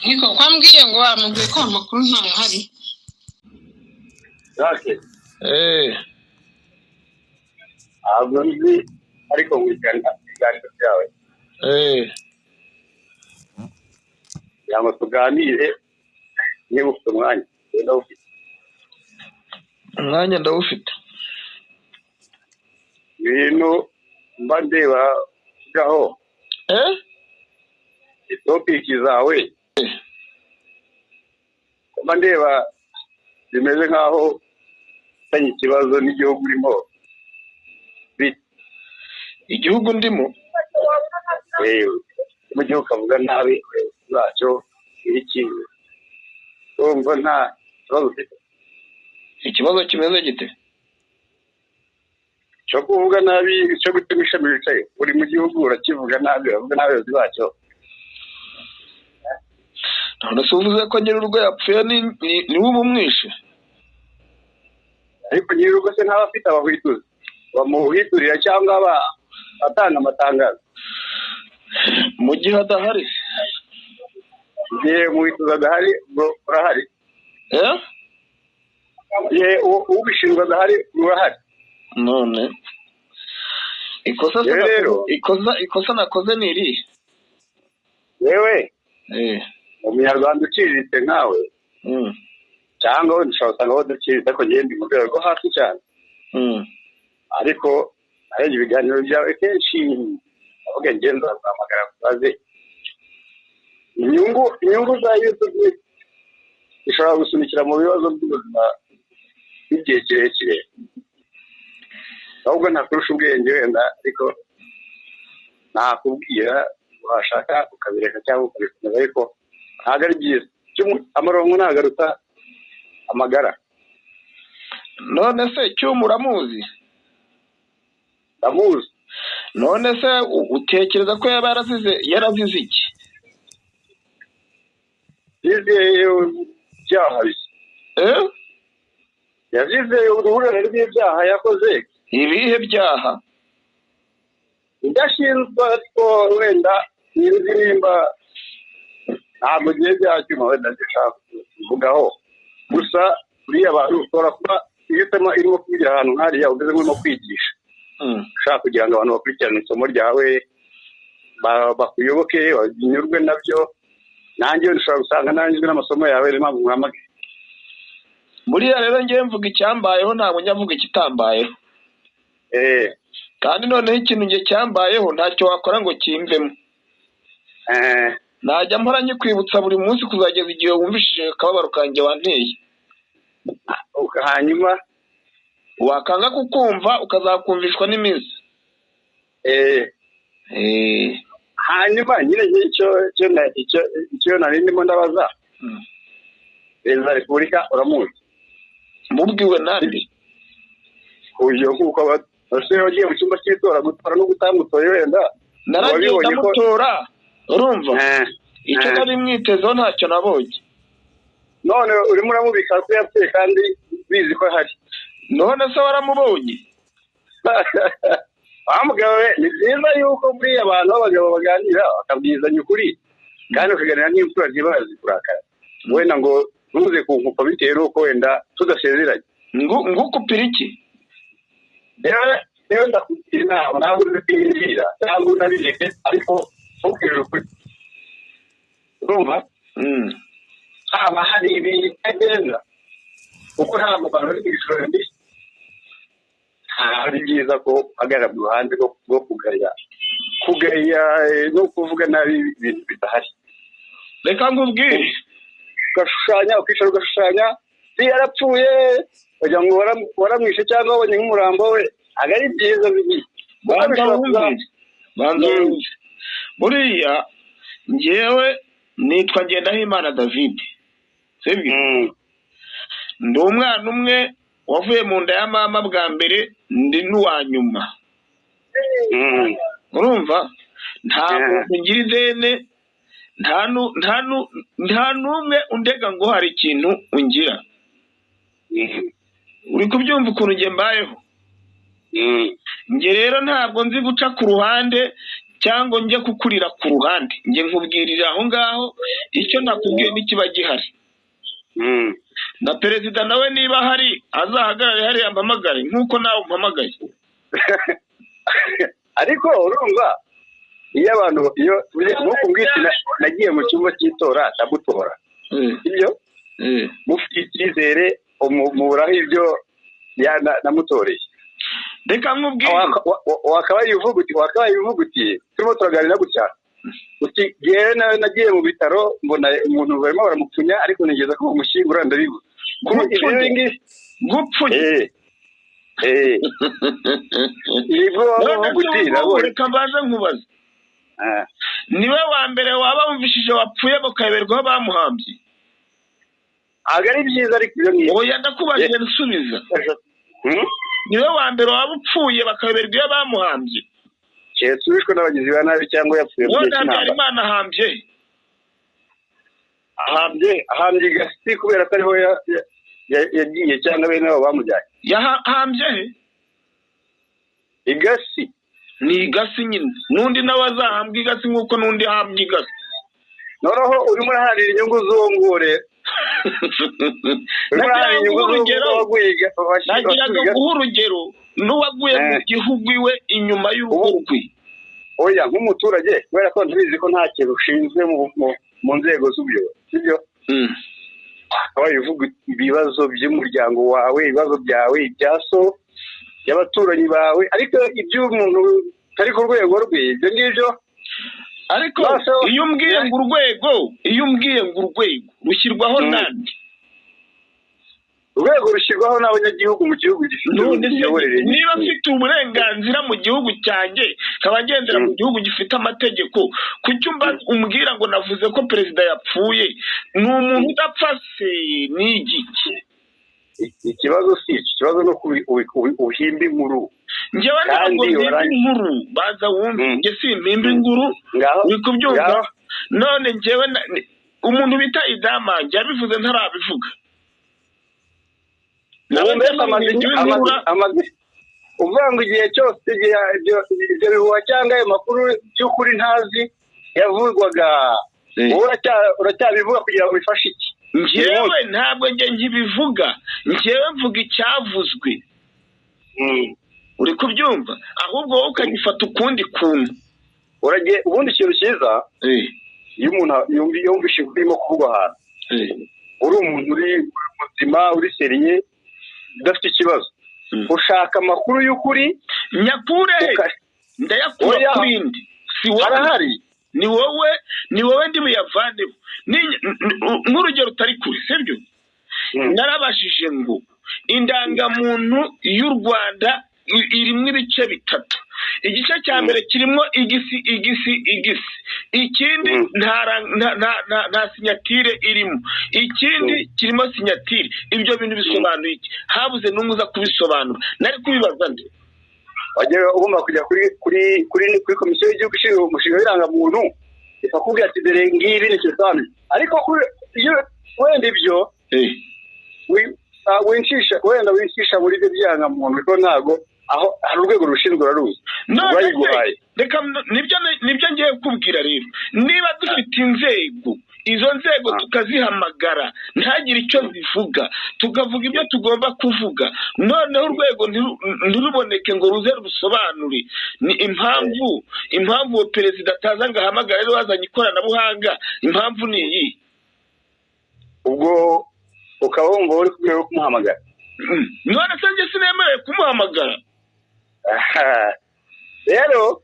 niko kwambwiye ngo wamubwiye ko amakuru ntayahari. Jacques ntabwo nzi ariko wigana ibiganiro byawe kugira ngo tuganire niba ufite umwanya ndawufite ibintu mba ndeba gaho itopiki zawe mba ndeba bimeze nk'aho ufitanye ikibazo n'igihugu urimo. igihugu ndimo mu gihugu ukavuga nabi zacyo iri kimwe urumva nta kibazo ufite. ikibazo kimeze gite cyo kuvuga nabi cyo gutema ishami wicaye uri mu gihugu urakivuga nabi uravuga n'abayobozi bacyo. none se uvuze ko nyir'urugo yapfuye ni we umumwishe? ariko nyir'urugo se ntaba afite abahwituzi bamuhwiturira cyangwa atanga amatangazo mu gihe adahari? igihe umuhwituzi adahari urahari, igihe ubishinzwe adahari urahari. none ikosa nakoze ni irihe? yewe umunyarwanda uciriritse nkawe cyangwa wenda ushobora gusanga waduciriritse ariko ngende mu rwego rwo hasi cyane, ariko arenga ibiganiro byawe kenshi avuga ngenda uzahamagara kubaze inyungu za YouTube zishobora gusunikira mu bibazo by'ubuzima by'igihe kirekire. ahubwo ntakurusha ubwenge wenda ariko nakubwira washaka ukabireka cyangwa ukabikomeza, ariko ntabwo ari byiza. amaronko ntabwo aruta amagara. none se Cyuma uramuzi? ndamuzi. none se utekereza ko yaba yarazize iki? yize ibyaha bishya. yazize uruhurirane rw'ibyaha yakoze. ibihe byaha? idashinzwe ariko wenda sinzi nimba ntabwo ugiye byacyuma wenda ndashaka kuvugaho, gusa buriya abantu ushobora kuba ihitamo irimo kwigira ahantu nk'hariya ugeze nk'urimo kwigisha ushaka kugira ngo abantu bakurikirane isomo ryawe bakuyoboke banyurwe nabyo. nanjye ushobora gusanga nanjye n'amasomo yawe niyo mpamvu muhamagaye. buriya rero ngewe mvuga icyambayeho ntabwo njya mvuga ikitambayeho. kandi noneho ikintu nge cyambayeho ntacyo wakora ngo kimvemo. najya mpora nyikwibutsa buri munsi kuzageza igihe wumvishije akababaro kanjye wanteye, hanyuma wakanga kukumva ukazakumvishwa n'iminsi. hanyuma nyine icyo nari ndimo ndabaza, perezida wa repubulika uramuzi? mubwiwe nande? uburyo kuko abasore bagiye mu cyumba cy'itora gutora no gutamutoye wenda naragiye ndamutora urumva. icyo nari mwitezeho ntacyo nabonye. none urimo uramubika ko yapfuye kandi bizi ko ahari. none se waramubonye? mugabo we ni byiza yuko buriya abantu b'abagabo baganira bakabwizanya ukuri kandi bakaganira n'imfura ntibazi kurakara wenda ngo ntuze kunkupa bitewe n'uko wenda tudasezeranye. ngukupira iki? rero ndakugira inama ntabwo uzi kwinjira cyangwa unabireke ariko ntukirire ukuri. urumva haba hari ibitagenda kuko nta muganga uri kubishora mbi. ari byiza ko uhagarara mu ruhande rwo kugaya no kuvuga nabi ibintu bidahari. reka ngubwire, ugashushanya ukicara ugashushanya yarapfuye kugira ngo waramwishe cyangwa wabonye nk'umurambo we, ntabwo ari byiza bigiye. buriya ngewe nitwa Ngendahimana David, sibyo? ndi umwana umwe wavuye mu nda ya mama bwa mbere, ndi n'uwa nyuma. urumva nta muntu ngira idene, nta n'umwe undega ngo hari ikintu ungira. uri kubyumva ukuntu njye mbayeho? njye rero ntabwo nzi guca ku ruhande cyangwa njye kukurira ku ruhande, njye nkubwirira aho ngaho icyo nakubwiye n'ikiba gihari. Na perezida nawe niba hari azahagarare hariya mpamagare nk'uko nawe umpamagaye. Ariko urumva iyo abantu nk'uko mbwite nagiye mu cyumba cy'itora ndagutora, ibyo mufite icyizere muburaho ibyo namutoreye. Reka nkubwire wakabaye uvuga uti turimo turaganira gutya uti yewe nagiye mu bitaro mbona umuntu barimo baramupfunya ariko nigeza ko bamushyingura ndabibuze gupfunya. Reka mbaze nkubaze, niwe wa mbere waba wumvishije wapfuye bakayoberwa aho bamuhambye? ntabwo ari byiza ariko ibyo ngibyo. Oya ndakubajije nsubiza. Niwe wa mbere waba upfuye bakayoberwa iyo bamuhambye? keretse wishwe n'abagizi ba nabi cyangwa yapfuye mu gihe cy'intambara. Imana ahambye ahambye igasi kubera ko ariho yagiye cyangwa bene abo bamujyanye. Yahambye he? Igasi ni igasi nyine, n'undi nawe azahambwa igasi nk'uko n'undi ahambye igasi. noneho urimo uraharira inyungu z'uwo nguwo rero. nagiraga guha urugero n'uwaguye mu gihugu iwe inyuma y'urugo rwe. Oya nk'umuturage kubera ko ntubizi ko nta kintu ushinzwe mu nzego z'ubuyobozi, sibyo? aho bivuga ibibazo by'umuryango wawe, ibibazo byawe, ibyaso by'abaturanyi bawe, ariko iby'umuntu utari ku rwego rwe ibyo ngibyo. Ariko iyo umbwiye ngo urwego rushyirwaho nande? Urwego rushyirwaho n'abanyagihugu mu gihugu gifite imiyoborere. Niba mfite uburenganzira mu gihugu cyanjye nkaba ngendera mu gihugu gifite amategeko, kuki umbwira ngo navuze ko perezida yapfuye? Ni umuntu udapfa se? Ni igiki? Ikibazo si iki, ikibazo no uhimba inkuru. Njyewe ntabwo mpimba inkuru, baza wumve, njye simpimba inkuru, uri kubyumva? None njyewe umuntu bita Idamange yabivuze ntarabivuga. uvuga ngo igihe cyose ibyo bihuha cyangwa ayo makuru y'ukuri ntazi yavugwaga, uracyabivuga kugira ngo bifashe iki? Njyewe ntabwo njye nkibivuga, njyewe mvuga icyavuzwe. uri kubyumva? Ahubwo wowe ukagifata ukundi kuntu. ubundi ikintu cyiza iyo umuntu yumvise urimo kuvuga ahantu uri umuntu uri muzima, uri seriye, udafite ikibazo, ushaka amakuru y'ukuri nyakure, ndayakura kuri indi si arahari. ni wowe ndi buyavaneho. Nk'urugero utari kure, sibyo? narabajije ngo indangamuntu y'u Rwanda irimo ibice bitatu. Igice cya mbere kirimo igisi, ikindi nta sinyatire irimo, ikindi kirimo sinyatire. Ibyo bintu bisobanuye iki? Habuze n'umwe uza kubisobanura. Nari kubibaza nde? ugomba kujya kuri komisiyo y'igihugu ishinzwe umushinga w'irangamuntu ikakubwira ati dore ngibi ni kisobanuye. Ariko wenda ibyo wincisha muri ibyo by'irangamuntu, kuko ntabwo aho hari urwego rushinzwe uraruzi. Nibyo ngiye kubwira rero. Niba dufite inzego, izo nzego tukazihamagara ntagire icyo zivuga, tukavuga ibyo tugomba kuvuga, noneho urwego ntiruboneke ngo ruze rusobanure ni impamvu uwo perezida ataza ngo ahamagare rero wazanye ikoranabuhanga. Impamvu ni iyi. ubwo ukaba wumva uri ku rwego kumuhamagara. none se njye sinemerewe kumuhamagara? rero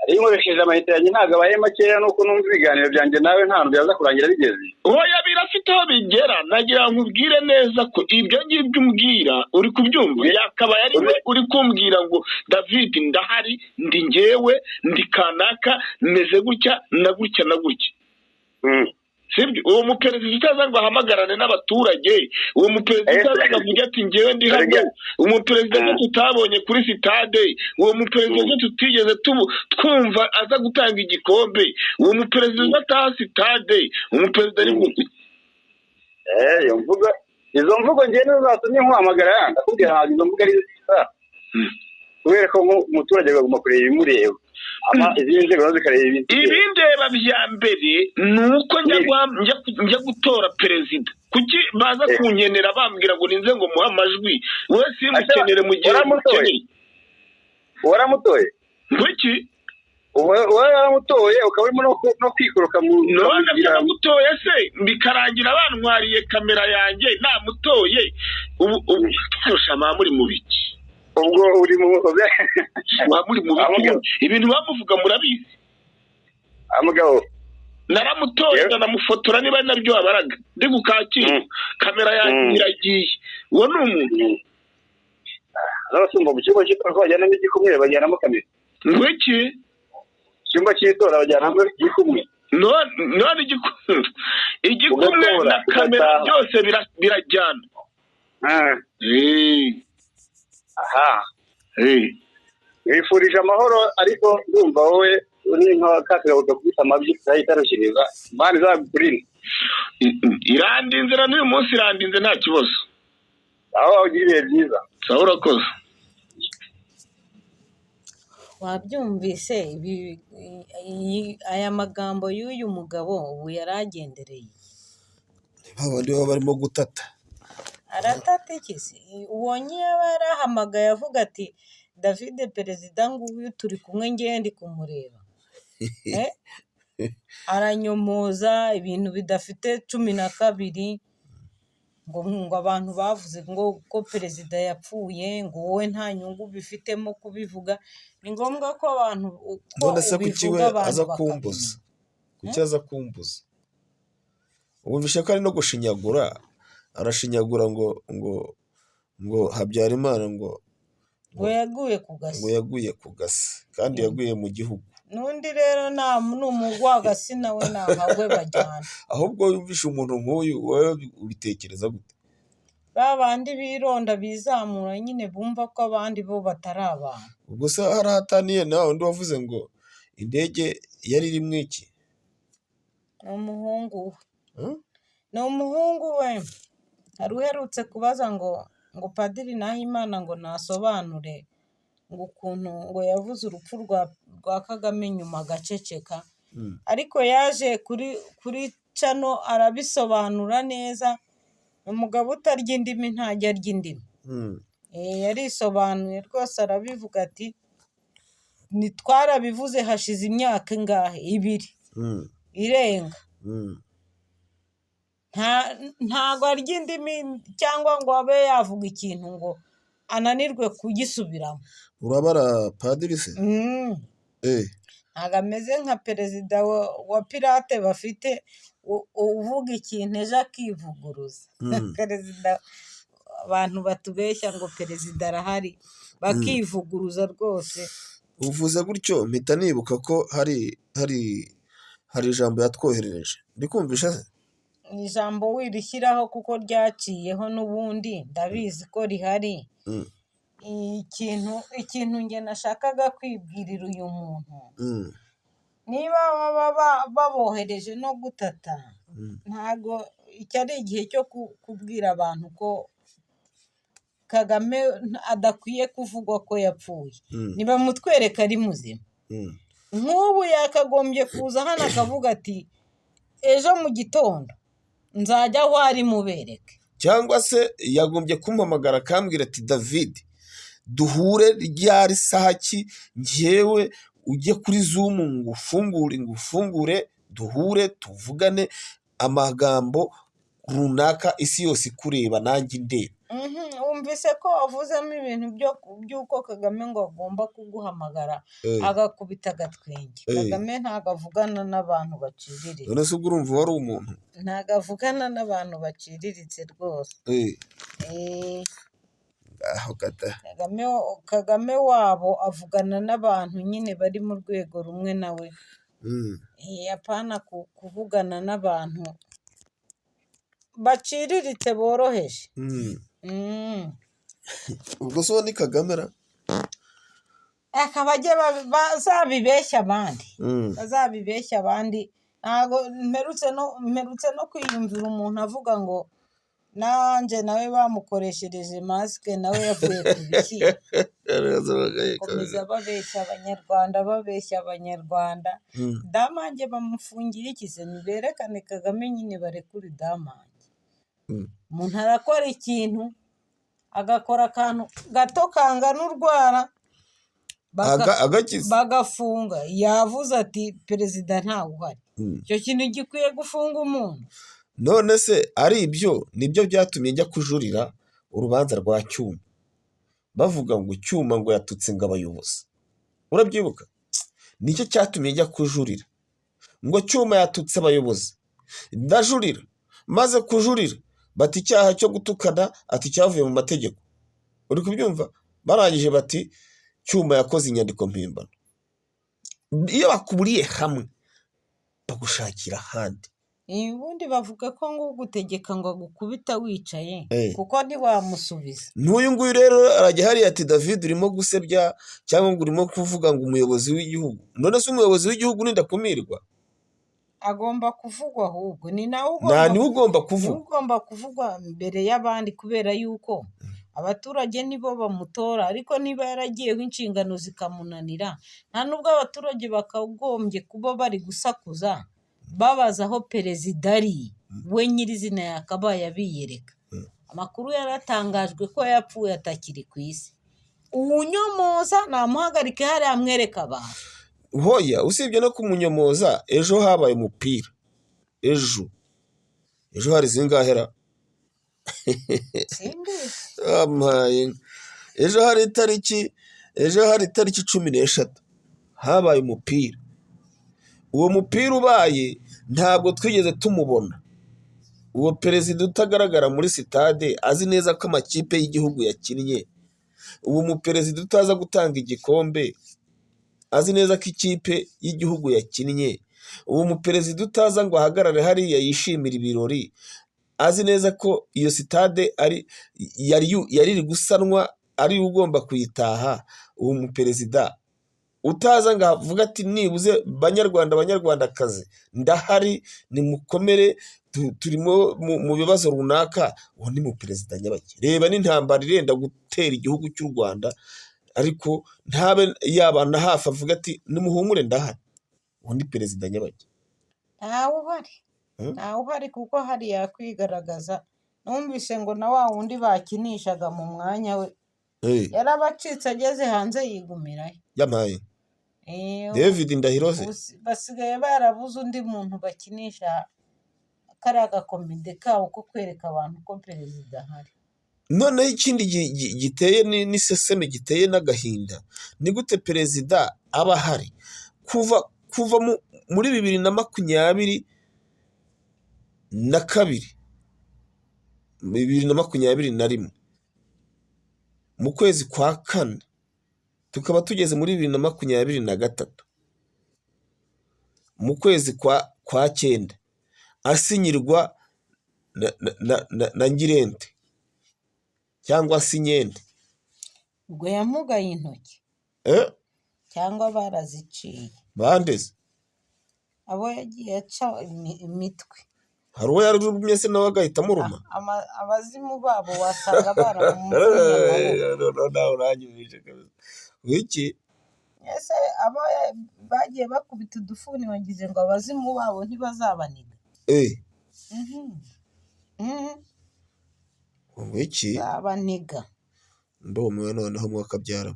iyo nkoresheje amayinite yanjye ntabwo abaye makeya, nuko numva ibiganiro byanjye nawe ntabwo byaza kurangira bigeze. Oya birafite aho bigera. nagira ngo ubwire neza ko ibyo ngibyo umbwira uri kubyumva, yakabaye ari we uri kumbwira ngo David ndahari, ndi njyewe, ndi kanaka, meze gutya na gutya na gutya. sibyo? Uwo muperezida utaza ngo ahamagarane n'abaturage, uwo muperezida utaza ngo avuge ati njyewe ndi hano, umuperezida ko tutabonye kuri sitade, uwo muperezida ko tutigeze twumva aza gutanga igikombe, uwo muperezida ataha sitade, umuperezida ari mu izo mvugo njyewe nizo zatumye nkuhamagara. ndakubwira ntabwo izo mvugo ari nziza, kubera ko umuturage agomba kureba ibimureba. izindi nzego zikareba ibindeba bya mbere ni uko njya gutora perezida. Kuki baza kunkenera bambwira ngo ninze ngo muhe amajwi wowe simukenere mu gihe mukeneye? waramutoye kuki waramutoye ukaba urimo no kwikuruka mu none byamutoye se bikarangira bantwariye kamera yanjye namutoye ubu twarushama muri mu biki? ubwo uri mu muri mu biki? Ibintu bamuvuga murabizi. amugabo naramutoye ndanamufotora niba nabyo abaraga ndi gukakira kamera yanjye iragiye. uwo ni umuntu n'abasumba mu kigo cy'itora bajyana n'igikumwe bajyanamo kamera. ngwiki icyumba cy'itora bajyanamo igikumwe none igikumwe na kamera byose birajyana. aha wifurije amahoro ariko ndumva wowe uri nk'akakagabo gakubita amabyi uzahita arushyiriza imana izagukurinde. irandinze na n'uyu munsi irandinze nta kibazo. aho ugira ibihe byiza. sawa urakoze. wabyumvise aya magambo y'uyu mugabo ubu yaragendereye abandi baba barimo gutata aratata iki se? ubonye yaba yarahamagaye avuga ati David perezida nguyu turi kumwe ngewe ndi kumureba aranyomoza ibintu bidafite 12 ngo abantu bavuze ngo ko perezida yapfuye ngo wowe nta nyungu bifitemo kubivuga. Ni ngombwa ko abantu none se kuki we aza kumbuza? Kuki aza kumbuza? Ubumvishe ko ari no gushinyagura, arashinyagura ngo Habyarimana ngo yaguye ku gasi. ngo yaguye ku gasi kandi yaguye mu gihugu. N'undi rero n'umugwagasi nawe nahagwe bajyana. ahubwo yumvishe umuntu nk'uyu wowe ubitekereza gute? Babandi bironda bizamura nyine bumva ko abandi bo batari abantu. ubwo se harahataniye nawe undi wavuze ngo indege yari iri mu iki? Ni umuhungu we hari uherutse kubaza ngo Padiri Nahimana ngo nasobanure ngo ukuntu ngo yavuze urupfu rwa Kagame nyuma agaceceka. ariko yaje kuri cano arabisobanura neza. Umugabo utarya indimi ntajya arya indimi. yarisobanuye rwose arabivuga ati twarabivuze hashize imyaka ingahe 2 irenga. ntago arya indimi cyangwa ngo abe yavuga ikintu ngo ananirwe kugisubiramo. urabara Padiri se? ntago ameze nka perezida wa pirate bafite uvuga ikintu ejo akivuguruza. perezida abantu batubeshya ngo perezida arahari bakivuguruza rwose. uvuze gutyo mpita nibuka ko hari ijambo yatwoherereje ndikumvisha se? ijambo wirishyiraho kuko ryaciyeho n'ubundi ndabizi ko rihari. ikintu nge nashakaga kwibwirira uyu muntu niba baba babohereje no gutata ntago iki ari igihe cyo kubwira abantu ko Kagame adakwiye kuvugwa ko yapfuye. niba mutwereka ari muzima nk'ubu yakagombye kuza hano akavuga ati ejo mu gitondo nzajya aho ari mubereke. cyangwa se yagombye kumpamagara akambwira ati David duhure ryari saha ki njyewe ujye kuri Zoom ngufungure duhure tuvugane amagambo runaka isi yose ikureba nanjye ndeba. wumvise ko avuzemo ibintu by'uko Kagame ngo agomba kuguhamagara agakubita agatwenge. Kagame ntago avugana n'abantu baciriritse. none se ubwo urumva wari umuntu? ntago avugana n'abantu baciriritse rwose. Kagame wabo avugana n'abantu nyine bari mu rwego rumwe nawe. apana kuvugana n'abantu baciriritse boroheje. ubwo so ni Kagame ra? akabajye bazabibeshya abandi. ntago mperutse no kwiyumvira umuntu avuga ngo nanjye nawe bamukoreshereje masike nawe yavuye ku bishyimbo komeza babeshya abanyarwanda damange bamufungira iki se niberekane Kagame nyine barekure damange umuntu arakora ikintu agakora akantu gato kangana urwara bagafunga yavuze ati perezida ntawe uhari icyo kintu gikwiye gufunga umuntu. None se ari ibyo nibyo byatumye njya kujurira urubanza rwa Cyuma bavuga ngo Cyuma ngo yatutse ngo abayobozi, urabyibuka? Nicyo cyatumye njya kujurira ngo Cyuma yatutse abayobozi, ndajurira maze kujurira bati icyaha cyo gutukana ati cyavuye mu mategeko, uri kubyumva? Barangije bati Cyuma yakoze inyandiko mpimbano. Iyo bakuburiye hamwe bagushakira ahandi. Ubundi bavuga ko ngo gutegeka ngo agukubita wicaye kuko ntiwamusubiza. N'uyu nguyu rero arajya hariya ati David urimo gusebya cyangwa ngo urimo kuvuga ngo umuyobozi w'igihugu. None se umuyobozi w'igihugu nindakumirwa? Agomba kuvugwa ahubwo ni nawe ugomba kuvugwa mbere y'abandi kubera yuko abaturage nibo bamutora, ariko niba yaragiyeho inshingano zikamunanira nta nubwo abaturage bakagombye kuba bari gusakuza babaza aho perezida ari we nyirizina yakabaye abiyereka. Amakuru yaratangajwe ko yapfuye atakiri ku isi. Umunyomoza namuhagarike hariya amwereka abantu. Hoya usibye no kumunyomoza ejo habaye umupira. Ejo hari zingahera ejo hari itariki 16 habaye umupira. Uwo mupira ubaye ntabwo twigeze tumubona. Uwo perezida utagaragara muri sitade azi neza ko amakipe y'igihugu yakinnye. Uwo muperezida utaza gutanga igikombe azi neza ko ikipe y'igihugu yakinnye. Uwo muperezida utaza ngo ahagarare hariya yishimira ibirori azi neza ko iyo sitade yari gusanwa ari ugomba kuyitaha. Uwo muperezida utaza ngo avuga ati nibuze banyarwandakazi ndahari nimukomere turimo mu bibazo runaka, uwo ni mu perezida nyabaki. Reba n'intambara irenda gutera igihugu cy'u Rwanda ariko ntabe yabana hafi avuga ati nimuhumure ndahari, uwo ni perezida nyabaki. Ntawe uhari kuko hari yakwigaragaza. Numvise ngo na wa wundi bakinishaga mu mwanya we yarabacitse ageze hanze yigumirayo. Yamaye David Ndahiro se basigaye barabuze undi muntu bakinisha kariya gakomide kabo ko kwereka abantu ko perezida ahari. Noneho ikindi giteye n'iseseme giteye n'agahinda ni gute perezida aba ahari kuva muri 2022 2021 mu kwezi kwa kane tukaba tugeze muri 2023 mu kwezi kwa cyenda asinyirwa na Ngirente cyangwa Sinyende. Ubwo yamugaye intoki cyangwa baraziciye bandeze abo yagiye aca imitwe. Hari uwo yarumye se nawe agahita muruma. Abazimu babo wasanga baramumvunye. Uranyumvise kabisa wiki ese abo bagiye bakubita udufuni bagize ngo abazimu babo ntibazabaniga. Wiki abaniga ndomewe noneho mwakabyara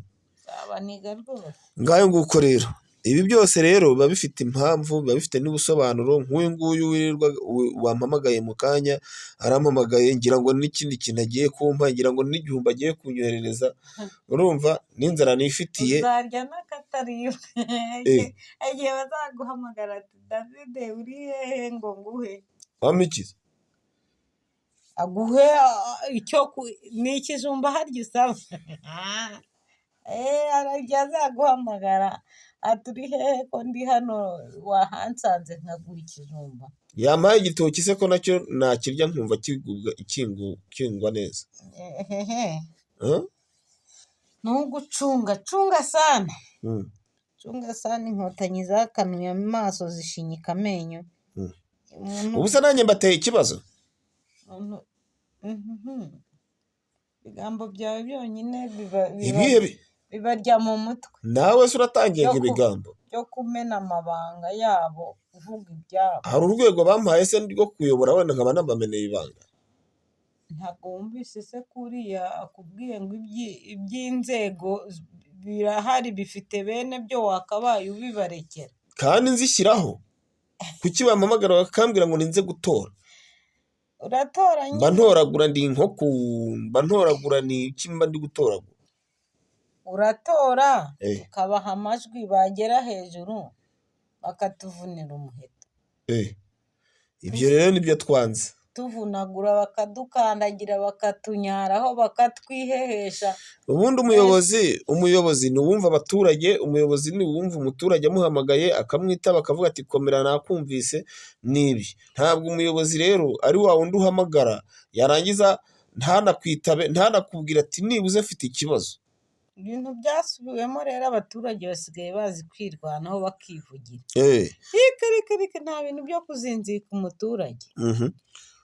abaniga rwose. Ngayo nguko rero ibi byose rero biba bifite impamvu, biba bifite n'ubusobanuro. Nk'uyu nguyu wirirwa wampamagaye mu kanya arampamagaye ngira ngo n'ikindi kintu agiye kumpa, ngira ngo n'igihumbi agiye kunyoherereza. Urumva n'inzara nifitiye uzarya n'akataribwa. Igihe bazaguhamagara ati David uri hehe ngo nguhe wamikiza aguhe icyo ni ikijumba harya usaba. Arajya azaguhamagara ati uri hehe ko ndi hano wahansanze nkaguha ikijumba. Yampaye igitoki se ko nacyo nakirya nkumva kingwa neza. Cunga sana. Cunga sana inkotanyi zakanuye amaso zishinyika amenyo. Ubu se nanjye mbateye ikibazo. ibigambo byawe byonyine ibihe bibarya mu mutwe nawe se uratangiye nk'ibigambo byo kumena amabanga yabo uvuga ibyabo. hari urwego bampaye se rwo kuyobora wenda nkaba nabameneye ibanga. Ntabwo wumvise se kuriya akubwiye ngo iby'inzego birahari bifite bene byo wakabaye ubibarekera kandi nzishyiraho kuki bampamagara bakambwira ngo ninze gutora? uratora mba ntoragura ndi inkoko, mba ntoragura ni iki mba ndi gutoragura? uratora ukabaha amajwi, bagera hejuru bakatuvunira umuheto. Ibyo rero nibyo twanze, tuvunagura bakadukandagira bakatunyaraho bakatwihehesha. ubundi umuyobozi ni uwumva abaturage, umuyobozi ni uwumva umuturage amuhamagaye akamwitaba akavuga ati komera nakumvise nibi. Ntabwo umuyobozi rero ari wa wundi uhamagara yarangiza ntanakwitabe ntanakubwira ati nibuze afite ikibazo. Ibintu byasubiwemo rero, abaturage basigaye bazi kwirwanaho bakivugira. Reka nta bintu byo kuzinzika umuturage.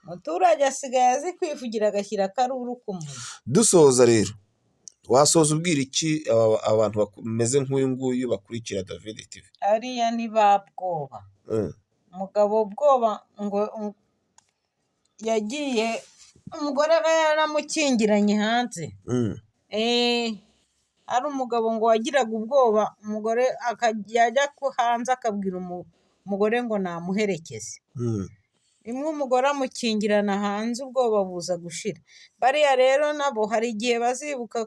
Umuturage asigaye azi kwivugira agashyira akaruru ku munwa. Dusoza rero, wasoza ubwira iki abantu bameze nk'uyu nguyu bakurikira David TV? Ariya ni ba Bwoba. Umugabo Bwoba ngo yagiye umugore we yaramukingiranye hanze. Ari umugabo ngo wagiraga ubwoba, umugore yajya hanze akabwira umugore ngo namuherekeze. Rimwe umugore amukingirana hanze ubwoba buza gushira. Bariya rero nabo hari igihe bazibuka